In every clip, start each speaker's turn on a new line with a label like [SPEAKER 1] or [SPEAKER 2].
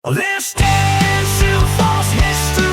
[SPEAKER 1] This day in Sioux Falls history.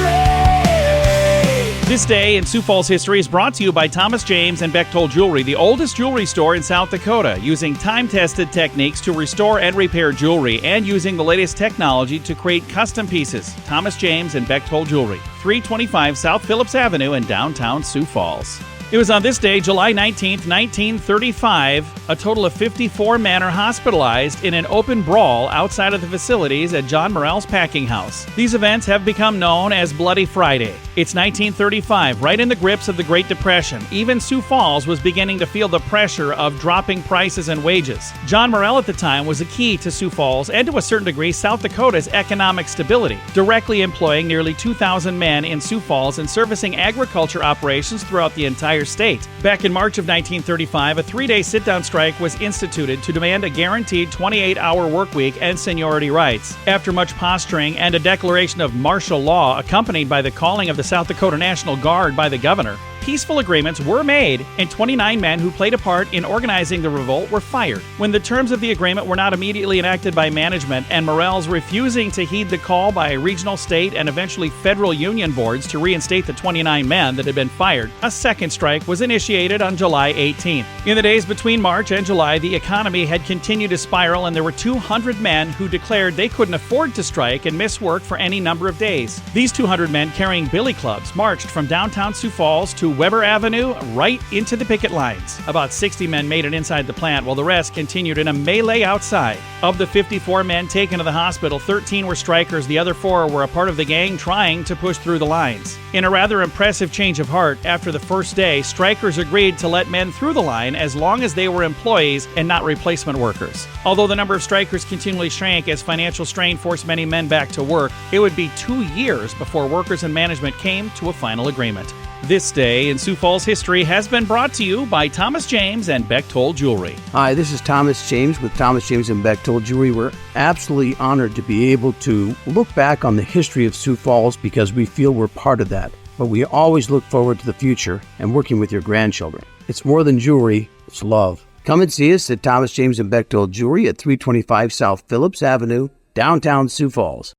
[SPEAKER 2] This day in Sioux Falls history is brought to you by Thomas James and Bechtold Jewelry, the oldest jewelry store in South Dakota, using time-tested techniques to restore and repair jewelry and using the latest technology to create custom pieces. Thomas James and Bechtold Jewelry, 325 South Phillips Avenue in downtown Sioux Falls. It was on this day, July 19, 1935, a total of 54 men are hospitalized in an open brawl outside of the facilities at John Morrell's packing house. These events have become known as Bloody Friday. It's 1935, right in the grips of the Great Depression. Even Sioux Falls was beginning to feel the pressure of dropping prices and wages. John Morrell at the time was a key to Sioux Falls and to a certain degree South Dakota's economic stability, directly employing nearly 2,000 men in Sioux Falls and servicing agriculture operations throughout the entire state. Back in March of 1935, a three-day sit-down strike was instituted to demand a guaranteed 28-hour work week and seniority rights. After much posturing and a declaration of martial law accompanied by the calling of the South Dakota National Guard by the governor, peaceful agreements were made, and 29 men who played a part in organizing the revolt were fired. When the terms of the agreement were not immediately enacted by management and Morrell's refusing to heed the call by regional, state, and eventually federal union boards to reinstate the 29 men that had been fired, a second strike was initiated on July 18th. In the days between March and July, the economy had continued to spiral, and there were 200 men who declared they couldn't afford to strike and miss work for any number of days. These 200 men carrying billy clubs marched from downtown Sioux Falls to Weber Avenue right into the picket lines. About 60 men made it inside the plant, while the rest continued in a melee outside. Of the 54 men taken to the hospital, 13 were strikers. The other 4 were a part of the gang trying to push through the lines. In a rather impressive change of heart, after the first day, strikers agreed to let men through the line as long as they were employees and not replacement workers. Although the number of strikers continually shrank as financial strain forced many men back to work, it would be 2 years before workers and management came to a final agreement. This day in Sioux Falls history has been brought to you by Thomas James and Bechtold Jewelry.
[SPEAKER 3] Hi, this is Thomas James with Thomas James and Bechtold Jewelry. We're absolutely honored to be able to look back on the history of Sioux Falls because we feel we're part of that. But we always look forward to the future and working with your grandchildren. It's more than jewelry, it's love. Come and see us at Thomas James and Bechtold Jewelry at 325 South Phillips Avenue, downtown Sioux Falls.